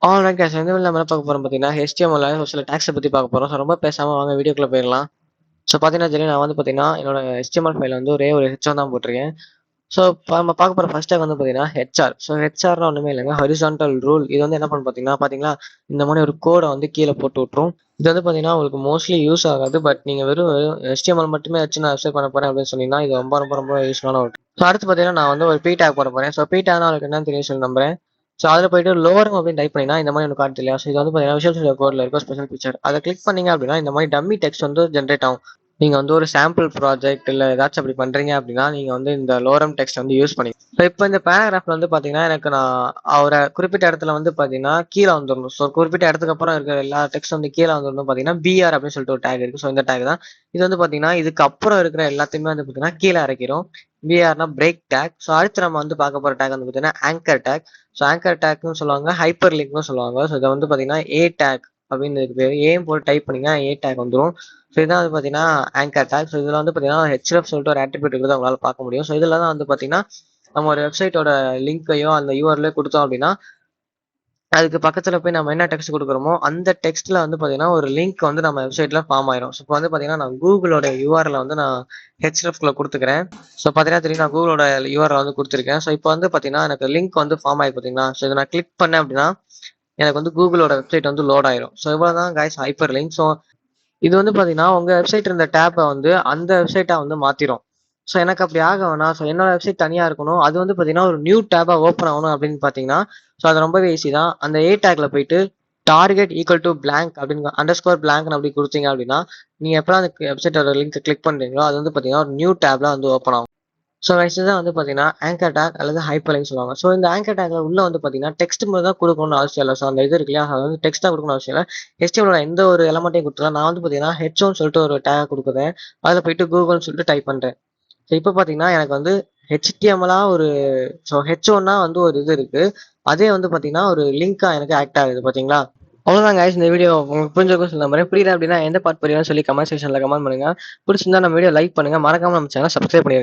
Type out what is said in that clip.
Alright guys, இந்த வீடியோல நம்ம என்ன பார்க்க போறோம் பார்த்தீங்கன்னா, HTML ஒரு சில டாக்ஸை பத்தி பார்க்க போறோம். ஸோ ரொம்ப பேசாம வாங்க வீடியோக்குள்ள போயிடலாம். ஸோ பார்த்தீங்கன்னா தெரியும், நான் வந்து பார்த்தீங்கன்னா என்னோட HTML ஃபைல வந்து ஒரே ஒரு H1 தான் போட்டிருக்கேன். ஸோ நம்ம பார்க்க போற ஃபர்ஸ்ட் டேக் வந்து பார்த்தீங்கன்னா ஹெச்ஆர். ஸோ ஹெச்ஆர்னா ஒன்றுமே இல்லைங்க, ஹரிசான்டல் ரூல். இது வந்து என்ன பண்ணு பார்த்தீங்களா இந்த மாதிரி ஒரு கோடை வந்து கீழே போட்டு விட்டுரும். இது வந்து பார்த்தீங்கன்னா உங்களுக்கு மோஸ்ட்லி யூஸ் ஆகாது. பட் நீங்கள் வெறும் HTML மட்டுமே வச்சு நான் வெப்சைட் பண்ண போறேன் அப்படின்னு சொன்னீங்கன்னா இது ரொம்ப ரொம்ப ரொம்ப யூஸ்ஃபுல்லான ஒரு. ஸோ அடுத்து பார்த்தீங்கன்னா நான் வந்து ஒரு பி டேக் போட போறேன். ஸோ பி டேக்னா உங்களுக்கு என்னன்னு தெரியும் சொல்லி நம்புறேன். ஸோ அதில் போயிட்டு லோரம் அப்படின்னு டைப் பண்ணினா இந்த மாதிரி எனக்கு காட்டு இல்லையா. ஸோ இது வந்து பார்த்தீங்கன்னா விஷுவல் ஸ்டுடியோ கோடில் இருக்க ஸ்பெஷல் ஃபீச்சர். அதை கிளிக் பண்ணீங்க அப்படின்னா இந்த மாதிரி டம்மி டெக்ஸ்ட் வந்து ஜென்ரேட் ஆகும். நீங்க வந்து ஒரு சாம்பிள் ப்ராஜெக்ட் இல்ல ஏதாச்சும் அப்படி பண்றீங்க அப்படின்னா நீங்க வந்து இந்த லோரம் டெக்ஸ்ட் வந்து யூஸ் பண்ணி. ஸோ இப்போ இந்த பேராகிராஃப்ல வந்து பாத்தீங்கன்னா எனக்கு நான் அவரை குறிப்பிட்ட இடத்துல வந்து பாத்தீங்கன்னா கீழே வந்துடணும். ஸோ குறிப்பிட்ட இடத்துக்கு அப்புறம் இருக்கிற எல்லா டெக்ஸ்ட் வந்து கீழே வந்துடணும். பாத்தீங்கன்னா பிஆர் அப்படின்னு சொல்லிட்டு ஒரு டேக் இருக்கு. ஸோ இந்த டேக் தான் இது வந்து பாத்தீங்கன்னா இதுக்கு அப்புறம் இருக்கிற எல்லாத்தையுமே வந்து பாத்தீங்கன்னா கீழே இறக்கிடும். பிஆர்னா பிரேக் டேக். ஸோ அடுத்து நம்ம வந்து பார்க்க போற டேக் வந்து பாத்தீங்கன்னா ஆங்கர் டேக். ஸோ ஆங்கர் டேக்னு சொல்லுவாங்க, ஹைப்பர் லிங்க்னு சொல்லுவாங்க. ஸோ இதை வந்து பாத்தீங்கன்னா ஏ டேக் அப்படின்னு இருக்கு பேர். ஏன் போட்டு டைப் பண்ணீங்கன்னா ஏ டேக் வந்துடும். ஸோ இதான் வந்து பார்த்தீங்கன்னா ஆங்கர் டேக். ஸோ இதில் வந்து பார்த்தீங்கன்னா ஹெச்எஃப் சொல்லிட்டு ஒரு ஆட்ரிபியூட் இருக்கிறத உங்களால் பார்க்க முடியும். ஸோ இதில் தான் வந்து பார்த்தீங்கன்னா நம்ம ஒரு வெப்சைட்டோட லிங்கையோ அந்த யூஆர்எல்லையோ கொடுத்தோம் அப்படின்னா அதுக்கு பக்கத்தில் போய் நம்ம என்ன டெக்ஸ்ட் கொடுக்குறோமோ அந்த டெக்ஸ்ட்ல வந்து பார்த்தீங்கன்னா ஒரு லிங்க் வந்து நம்ம வெப்சைட்ல ஃபார்ம் ஆயிரும். ஸோ இப்போ வந்து பார்த்தீங்கன்னா நான் கூகுளோட யூஆர்எல் வந்து நான் ஹெச்எஃப்ல கொடுத்துக்கிறேன். ஸோ பார்த்தீங்கன்னா தெரியும், நான் கூகுளோட யூஆர்எல் வந்து கொடுத்துருக்கேன். ஸோ இப்போ வந்து பார்த்தீங்கன்னா எனக்கு லிங்க் வந்து ஃபார்ம் ஆகி பார்த்தீங்களா. ஸோ இதை நான் கிளிக் பண்ணேன் அப்படின்னா எனக்கு வந்து கூகுளோட வெப்சைட் வந்து லோட் ஆயிரும். ஸோ இவ்வளோ தான் கைஸ் ஹைப்பர் லிங்க். ஸோ இது வந்து பாத்தீங்கன்னா உங்க வெப்சைட் இருந்த டேப்பை வந்து அந்த வெப்சைட்டா வந்து மாத்திரும். ஸோ எனக்கு அப்படி ஆக வேணாம். ஸோ என்னோட வெப்சைட் தனியா இருக்கணும், அது வந்து பாத்தீங்கன்னா ஒரு நியூ டேபா ஓப்பன் ஆகணும் அப்படின்னு பாத்தீங்கன்னா ஸோ அது ரொம்பவே ஈஸி தான். அந்த ஏ டேக்ல போயிட்டு டார்கெட் ஈக்குவல் டு பிளாங்க் அப்படின்னு அண்டர்ஸ்கோர் பிளாங்க் அப்படி கொடுத்தீங்க அப்படின்னா நீங்க எப்பலாம் அந்த வெப்சைட்டோட லிங்க் கிளிக் பண்றீங்களோ அது வந்து பாத்தீங்கன்னா ஒரு நியூ டேப்ல வந்து ஓப்பன் ஆகும். ஸோ இதுதான் வந்து பார்த்தீங்கன்னா ஆங்கர் டேக் அல்லது ஹைப்பர் லிங்க் சொல்லுவாங்க. ஸோ இந்த ஆங்கர் டேக்ல உள்ள வந்து பார்த்தீங்கன்னா டெக்ஸ்ட் மட்டும் தான் கொடுக்கணும்னு அவசியம் இல்லை. ஸோ அந்த இது இருக்கு இல்லையா, அது வந்து டெக்ஸ்ட் தான் கொடுக்கணும் அவசியம் இல்லை. HTML எந்த ஒரு எலமெண்ட்டையும் கொடுத்துக்கலாம். நான் வந்து பார்த்தீங்கன்னா ஹெச்ஓன்னு சொல்லிட்டு ஒரு டேக் கொடுக்குறேன். அதில் போயிட்டு கூகுள்னு சொல்லிட்டு டைப் பண்ணுறேன். ஸோ இப்போ பார்த்தீங்கன்னா எனக்கு வந்து HTML ஒரு ஸோ ஹெச்ஓன்னா வந்து ஒரு இது இருக்கு. அதே வந்து பார்த்தீங்கன்னா ஒரு லிங்கா எனக்கு ஆக்ட் ஆகுது பார்த்தீங்களா. அவ்வளோதான் guys, இந்த வீடியோ உங்களுக்கு புரிஞ்சிருக்கும் சொல்ல மாதிரி. புரியல அப்படின்னா எந்த பார்ட் புரியலன்னு சொல்லி கமெண்ட் செக்ஷன்ல கமெண்ட் பண்ணுங்க. பிடிச்சிருந்தா நம்ம வீடியோ லைக் பண்ணுங்க, மறக்காம நம்ம சேனல் சப்ஸ்கிரைப் பண்ணிடுங்க.